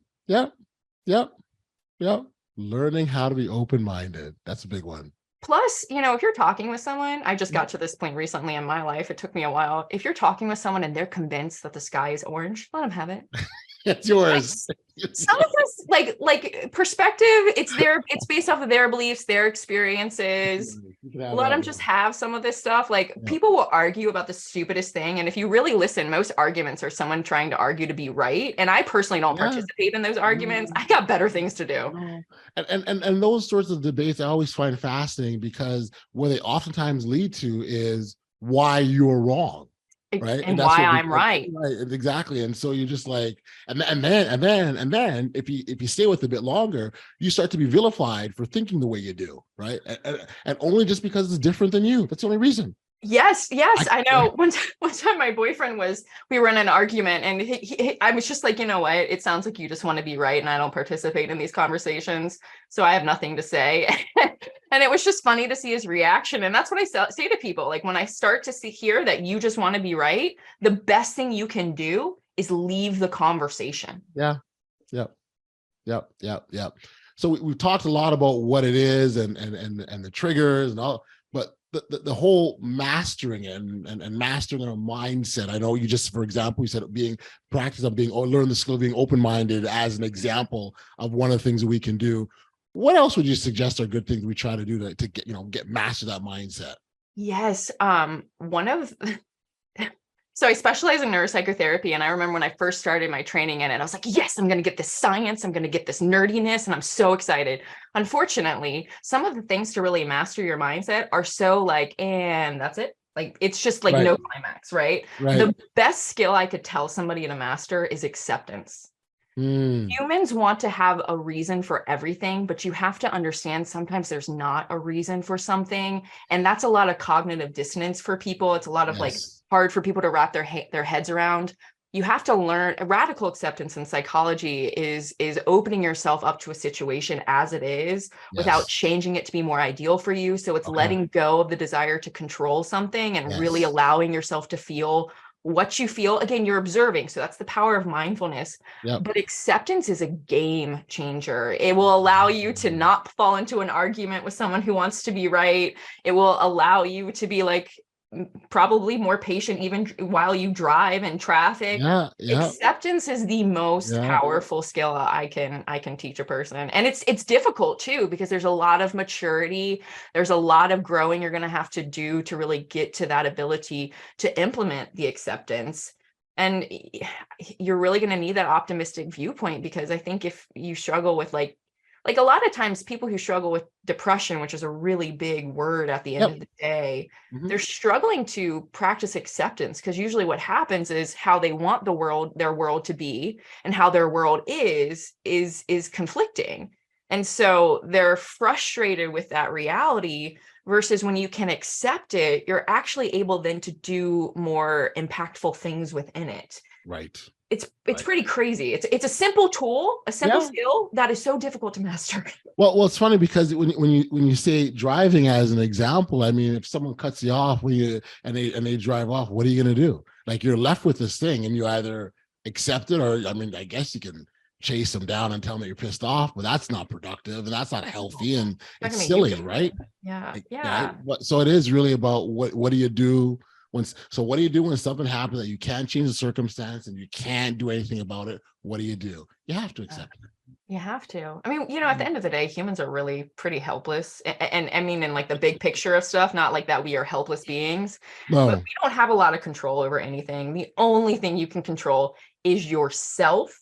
B: Learning how to be open-minded. That's a big one.
A: Plus, if you're talking with someone, I just got to this point recently in my life. It took me a while. If you're talking with someone and they're convinced that the sky is orange, let them have it.
B: It's yours.
A: Some of us like perspective, it's based off of their beliefs, their experiences. Let them just have some of this stuff. People will argue about the stupidest thing, and if you really listen, most arguments are someone trying to argue to be right, and I personally don't participate in those arguments. I got better things to do.
B: And those sorts of debates I always find fascinating, because what they oftentimes lead to is why you're wrong. Right.
A: And why I'm right.
B: Right. Exactly. And so you're just like, and then if you stay with it a bit longer, you start to be vilified for thinking the way you do. Right. And only just because it's different than you. That's the only reason.
A: Yes, I know. One time my boyfriend we were in an argument, and I was just like, you know what? It sounds like you just want to be right, and I don't participate in these conversations, so I have nothing to say. And it was just funny to see his reaction. And that's what I say to people. Like, when I start to hear that you just want to be right, the best thing you can do is leave the conversation.
B: Yeah. Yep. So we've talked a lot about what it is and the triggers and all, but the whole mastering it and mastering our mindset. I know you just, for example, you said learn the skill of being open-minded as an example of one of the things that we can do. What else would you suggest are good things we try to do to get master that mindset?
A: Yes. So I specialize in neuropsychotherapy, and I remember when I first started my training in it, I was like, yes, I'm going to get this science, I'm going to get this nerdiness, and I'm so excited. Unfortunately, some of the things to really master your mindset are so and that's it. It's just no climax, right? The best skill I could tell somebody to master is acceptance. Humans want to have a reason for everything, but you have to understand sometimes there's not a reason for something. And that's a lot of cognitive dissonance for people. It's a lot of hard for people to wrap their heads around. You have to learn. Radical acceptance in psychology is opening yourself up to a situation as it is without changing it to be more ideal for you. So it's letting go of the desire to control something and really allowing yourself to feel what you feel. Again, you're observing. So that's the power of mindfulness. But acceptance is a game changer. It will allow you to not fall into an argument with someone who wants to be right. It will allow you to be probably more patient even while you drive in traffic. Acceptance is the most powerful skill I can teach a person. And it's difficult too, because there's a lot of maturity. There's a lot of growing you're going to have to do to really get to that ability to implement the acceptance. And you're really going to need that optimistic viewpoint, because I think if you struggle with a lot of times people who struggle with depression, which is a really big word at the end of the day, they're struggling to practice acceptance, because usually what happens is how they want their world to be and how their world is conflicting. And so they're frustrated with that reality, versus when you can accept it, you're actually able then to do more impactful things within it.
B: Right.
A: It's pretty crazy. It's a simple tool, a simple skill that is so difficult to master.
B: Well, it's funny because when you say driving as an example, I mean, if someone cuts you off and they drive off, what are you going to do? You're left with this thing, and you either accept it, or I guess you can chase them down and tell them that you're pissed off, but that's not productive and that's not healthy, and it's silly, right? So it is really about what do you do when something happens that you can't change the circumstance and you can't do anything about it? What do? You have to accept it.
A: You have to. I mean, at the end of the day, humans are really pretty helpless. And I mean, in the big picture of stuff, not that we are helpless beings, but we don't have a lot of control over anything. The only thing you can control is yourself.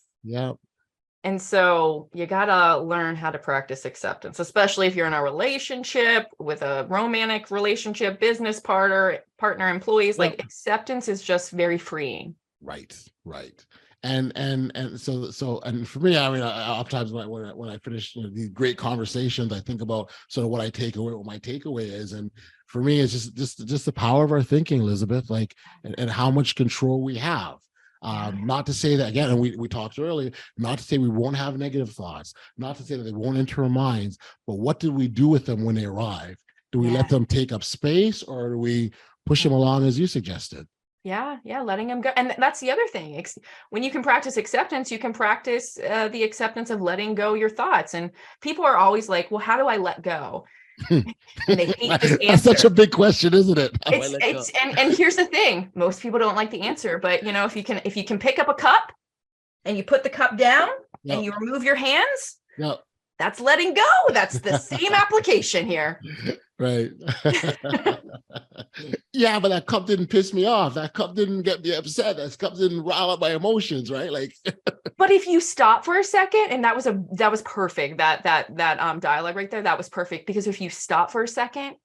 A: And so you got to learn how to practice acceptance, especially if you're in a relationship with a romantic relationship, business partner, employees. Acceptance is just very freeing.
B: Right. And so for me, I mean, oftentimes when I finish these great conversations, I think about sort of what my takeaway is. And for me, it's just the power of our thinking, Elizabeth, and how much control we have. Not to say that, again, and we talked earlier, not to say we won't have negative thoughts, not to say that they won't enter our minds, but what do we do with them when they arrive? Do we let them take up space, or do we push them along as you suggested.
A: Yeah, letting them go. And that's the other thing. When you can practice acceptance, you can practice the acceptance of letting go your thoughts. And people are always like, well, how do I let go? And they hate this answer.
B: That's such a big question, isn't it?
A: And here's the thing. Most people don't like the answer, but if you can pick up a cup and you put the cup down and you remove your hands, that's letting go. That's the same application here.
B: Right. Yeah, but that cup didn't piss me off. That cup didn't get me upset. That cup didn't rile up my emotions, right? Like,
A: but if you stop for a second, and that was perfect. That dialogue right there, that was perfect. Because if you stop for a second,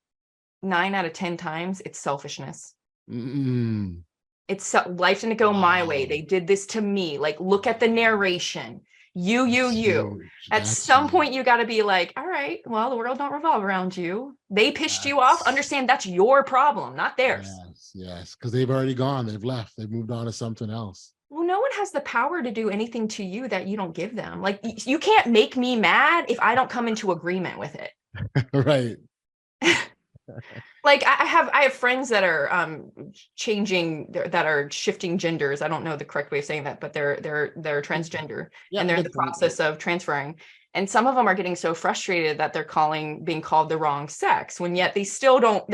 A: 9 out of 10 times, it's selfishness. It's life didn't go my way. They did this to me. Like, look at the narration. You. At some point, you got to be like, all right, well, the world don't revolve around you. They pissed you off. Understand that's your problem, not theirs.
B: Yes, because they've already gone. They've left. They've moved on to something else.
A: Well, no one has the power to do anything to you that you don't give them. Like, you can't make me mad if I don't come into agreement with it.
B: Right.
A: Like, I have friends that are that are shifting genders. I don't know the correct way of saying that, but they're transgender, and they're in the process of transferring. And some of them are getting so frustrated that they're being called the wrong sex, when yet they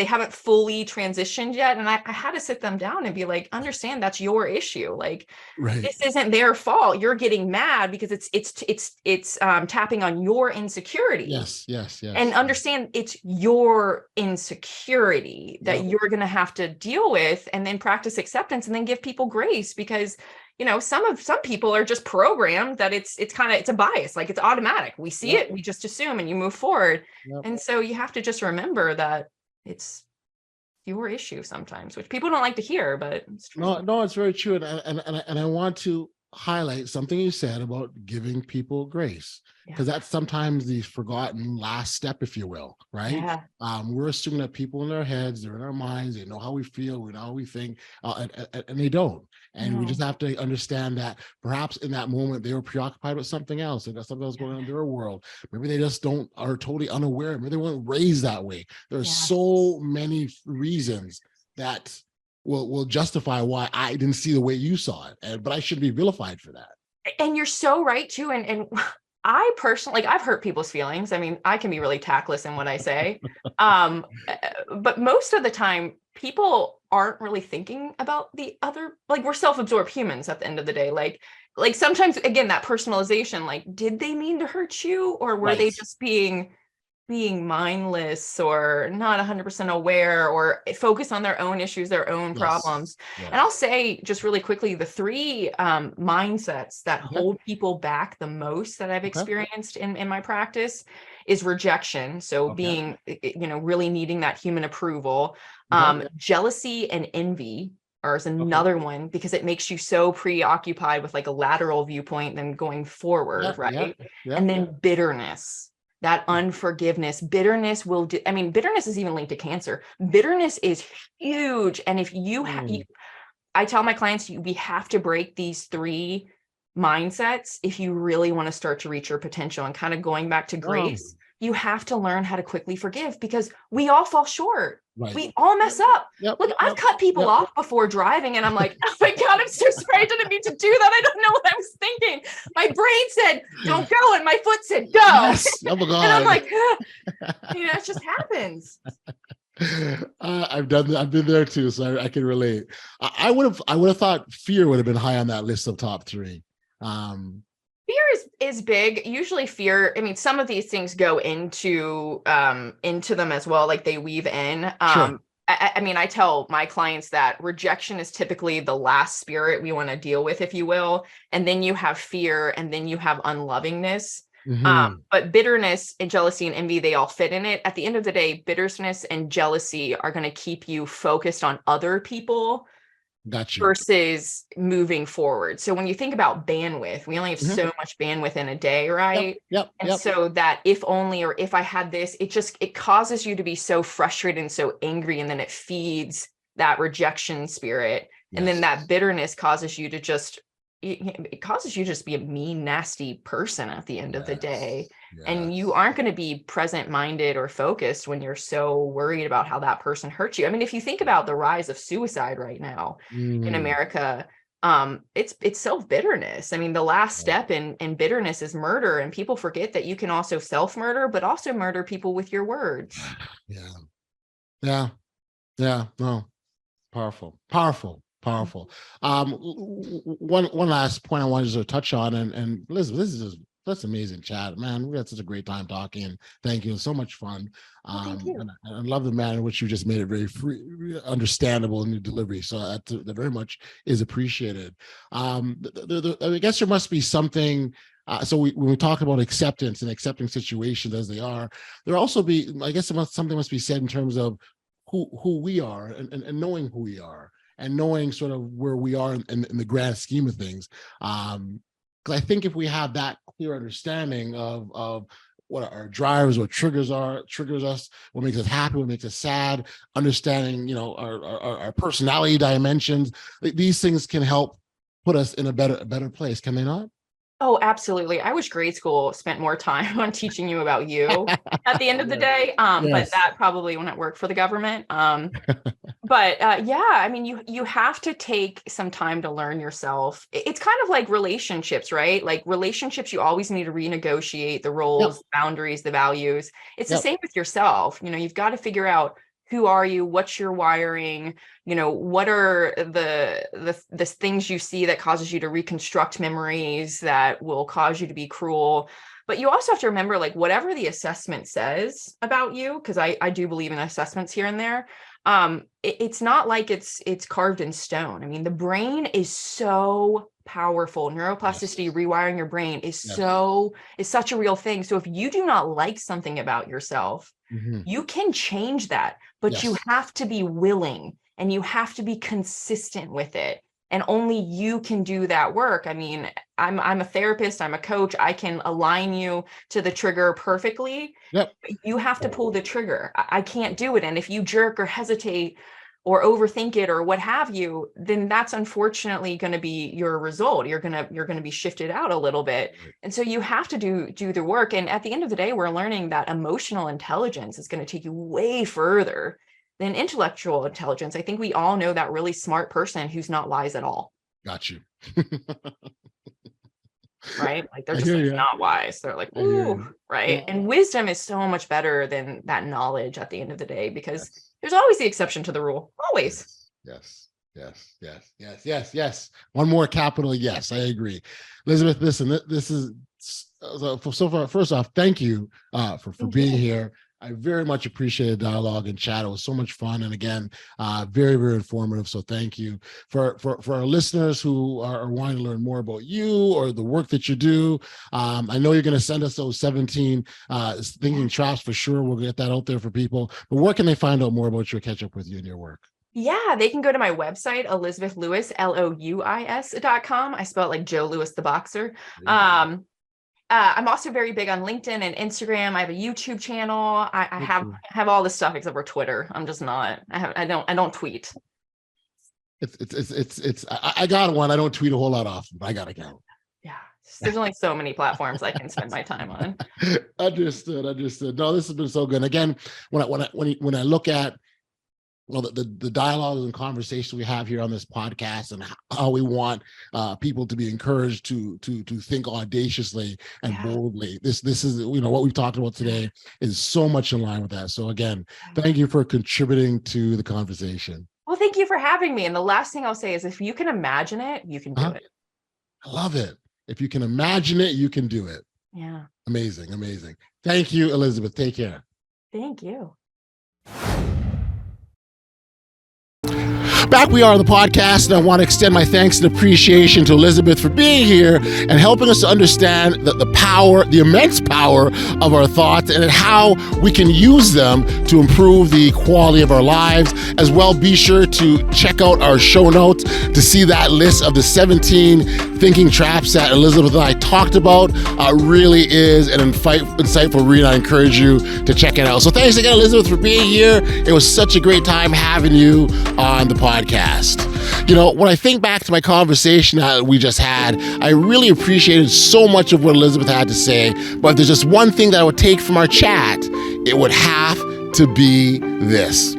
A: haven't fully transitioned yet. And I had to sit them down and be like, understand that's your issue. Like, this isn't their fault. You're getting mad because it's tapping on your insecurity.
B: Yes.
A: And understand it's your insecurity that you're going to have to deal with, and then practice acceptance, and then give people grace, because some people are just programmed that it's a bias, like it's automatic. We see it, we just assume, and you move forward. And so you have to just remember that it's your issue sometimes, which people don't like to hear, but it's true.
B: No, it's very true. And I want to highlight something you said about giving people grace, because that's sometimes the forgotten last step, if you will, right? We're assuming that people in their heads, they're in our minds, they know how we feel, we know how we think, and they don't. And we just have to understand that perhaps in that moment they were preoccupied with something else. They got something else going on in their world. Maybe they just are totally unaware. Maybe they weren't raised that way. There's so many reasons that will justify why I didn't see the way you saw it, but I shouldn't be vilified for that.
A: And you're so right too. And I personally, I've hurt people's feelings. I mean, I can be really tactless in what I say, but most of the time, people aren't really thinking about the other. Like, we're self-absorbed humans at the end of the day. Like sometimes, again, that personalization. Like, did they mean to hurt you, or were they just being mindless, or not 100% aware, or focus on their own issues, their own problems. And I'll say just really quickly, the 3 mindsets that hold people back the most that I've experienced in my practice is rejection. So being, really needing that human approval, jealousy and envy is another one, because it makes you so preoccupied with like a lateral viewpoint than going forward. And then bitterness. That unforgiveness, bitterness bitterness is even linked to cancer. Bitterness is huge. And if I tell my clients, we have to break these 3 mindsets if you really want to start to reach your potential. And kind of going back to grace, you have to learn how to quickly forgive, because we all fall short. We all mess up. Look, I've cut people off before driving, and I'm like, oh my God, I'm so sorry. I didn't mean to do that. I don't know what I was thinking. My brain said, don't go. And my foot said, go.
B: Yes. Oh my God.
A: And I'm like, it just happens.
B: I've done that. I've been there too, so I can relate. I would have thought fear would have been high on that list of top 3.
A: Fear is big. Usually fear, some of these things go into them as well, like they weave in. I tell my clients that rejection is typically the last spirit we want to deal with, if you will. And then you have fear, and then you have unlovingness. But bitterness and jealousy and envy, they all fit in it. At the end of the day, bitterness and jealousy are going to keep you focused on other people versus moving forward. So when you think about bandwidth, we only have so much bandwidth in a day, right? So that if only, or if I had this, it causes you to be so frustrated and so angry, and then it feeds that rejection spirit. And then that bitterness causes you to just it causes you to just be a mean, nasty person at the end of the day. And
B: Yes.
A: you aren't going to be present-minded or focused when you're so worried about how that person hurt you. I mean, if you think about the rise of suicide right now in America, it's self-bitterness. I mean, the last step in bitterness is murder, and people forget that you can also self-murder, but also murder people with your words.
B: Yeah. No, powerful. One last point I wanted to touch on, and Elizabeth, that's amazing chat, man. We had such a great time talking. Thank you. It was so much fun.
A: Thank you.
B: And I love the manner in which you just made it very free, understandable in your delivery. So that very much is appreciated. I guess there must be something. So when we talk about acceptance and accepting situations as they are, there also be, I guess something must be said in terms of who we are and knowing who we are and knowing sort of where we are in the grand scheme of things. Because I think if we have that clear understanding of what our drivers, what triggers us, what makes us happy, what makes us sad, understanding, our personality dimensions, these things can help put us in a better place, can they not?
A: Oh, absolutely. I wish grade school spent more time on teaching you about you at the end of the day. But that probably wouldn't work for the government. I mean, you have to take some time to learn yourself. It's kind of like relationships, right? Like relationships, you always need to renegotiate the roles, the boundaries, the values. It's the same with yourself. You've got to figure out, who are you? What's your wiring? What are the things you see that causes you to reconstruct memories that will cause you to be cruel? But you also have to remember, like, whatever the assessment says about you, because I do believe in assessments here and there. It's not like it's carved in stone. I mean, the brain is so powerful. Neuroplasticity, rewiring your brain is such a real thing. So if you do not like something about yourself, you can change that, but you have to be willing and you have to be consistent with it. And only you can do that work. I mean, I'm a therapist, I'm a coach. I can align you to the trigger perfectly. But you have to pull the trigger. I can't do it. And if you jerk or hesitate or overthink it or what have you, then that's unfortunately going to be your result. You're going to be shifted out a little bit. And so you have to do the work. And at the end of the day, we're learning that emotional intelligence is going to take you way further than intellectual intelligence. I think we all know that really smart person who's not wise at all.
B: Got you.
A: Right? Like they're just not wise. They're like, ooh, right? And wisdom is so much better than that knowledge at the end of the day, because there's always the exception to the rule. Always.
B: Yes. One more capital yes. I agree. Elizabeth, listen, this is so far. First off, thank you for being here. I very much appreciated the dialogue and chat. It was so much fun. And again, very, very informative. So thank you. For our listeners who are wanting to learn more about you or the work that you do, I know you're going to send us those 17 thinking traps for sure. We'll get that out there for people. But where can they find out more about you or catch up with you and your work?
A: Yeah, they can go to my website, ElizabethLewis, LOUIS.com. I spell it like Joe Louis, the boxer. I'm also very big on LinkedIn and Instagram. I have a YouTube channel. I have all this stuff except for Twitter. I'm just not. I don't tweet.
B: I got one. I don't tweet a whole lot often, but I got account.
A: Yeah, there's only so many platforms I can spend my time on.
B: Understood. No, this has been so good. Again, when I look at the dialogues and conversations we have here on this podcast and how we want people to be encouraged to think audaciously and boldly. This is, what we've talked about today is so much in line with that. So again, thank you for contributing to the conversation.
A: Well, thank you for having me. And the last thing I'll say is, if you can imagine it, you can do it.
B: I love it. If you can imagine it, you can do it.
A: Yeah.
B: Amazing. Thank you, Elizabeth. Take care.
A: Thank you.
B: Back we are on the podcast, and I want to extend my thanks and appreciation to Elizabeth for being here and helping us to understand the immense power of our thoughts and how we can use them to improve the quality of our lives. As well, be sure to check out our show notes to see that list of the 17 thinking traps that Elizabeth and I talked about. Really is an insightful read. I encourage you to check it out. So thanks again, Elizabeth, for being here. It was such a great time having you on the podcast. When I think back to my conversation that we just had, I really appreciated so much of what Elizabeth had to say, but if there's just one thing that I would take from our chat, it would have to be this.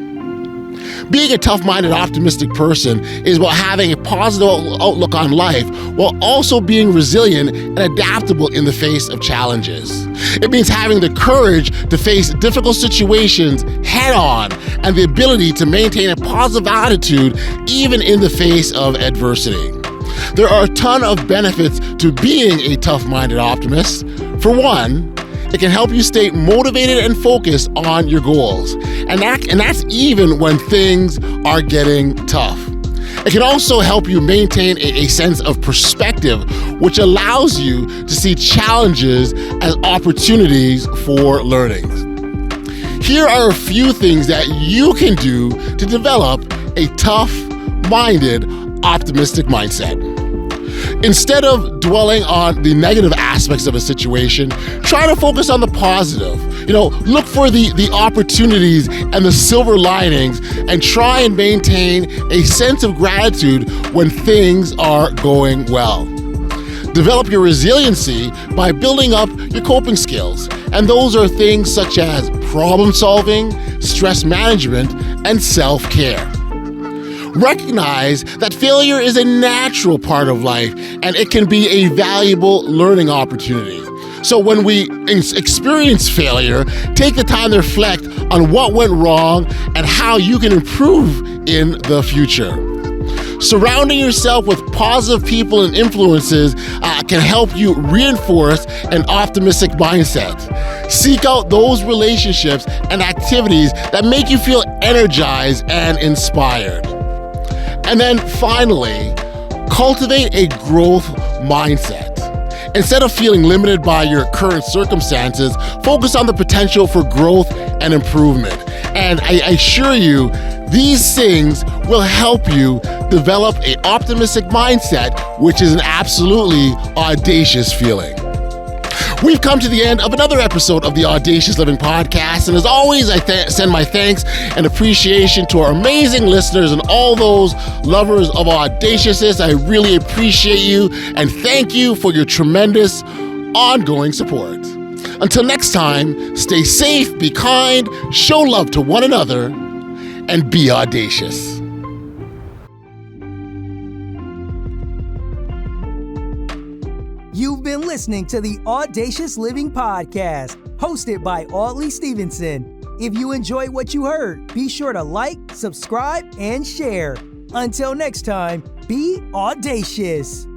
B: Being a tough-minded, optimistic person is about having a positive outlook on life while also being resilient and adaptable in the face of challenges. It means having the courage to face difficult situations head-on and the ability to maintain a positive attitude even in the face of adversity. There are a ton of benefits to being a tough-minded optimist. For one, it can help you stay motivated and focused on your goals. And that's even when things are getting tough. It can also help you maintain a sense of perspective, which allows you to see challenges as opportunities for learning. Here are a few things that you can do to develop a tough-minded, optimistic mindset. Instead of dwelling on the negative aspects of a situation, try to focus on the positive. Look for the opportunities and the silver linings and try and maintain a sense of gratitude when things are going well. Develop your resiliency by building up your coping skills. And those are things such as problem solving, stress management, and self-care. Recognize that failure is a natural part of life and it can be a valuable learning opportunity. So when we experience failure, take the time to reflect on what went wrong and how you can improve in the future. Surrounding yourself with positive people and influences can help you reinforce an optimistic mindset. Seek out those relationships and activities that make you feel energized and inspired. And then finally, cultivate a growth mindset. Instead of feeling limited by your current circumstances, focus on the potential for growth and improvement. And I assure you, these things will help you develop an optimistic mindset, which is an absolutely audacious feeling. We've come to the end of another episode of the Audacious Living Podcast, and as always, I send my thanks and appreciation to our amazing listeners and all those lovers of Audaciousness. I really appreciate you, and thank you for your tremendous ongoing support. Until next time, stay safe, be kind, show love to one another, and be audacious.
C: You've been listening to the Audacious Living Podcast, hosted by Audley Stevenson. If you enjoyed what you heard, be sure to like, subscribe, and share. Until next time, be audacious.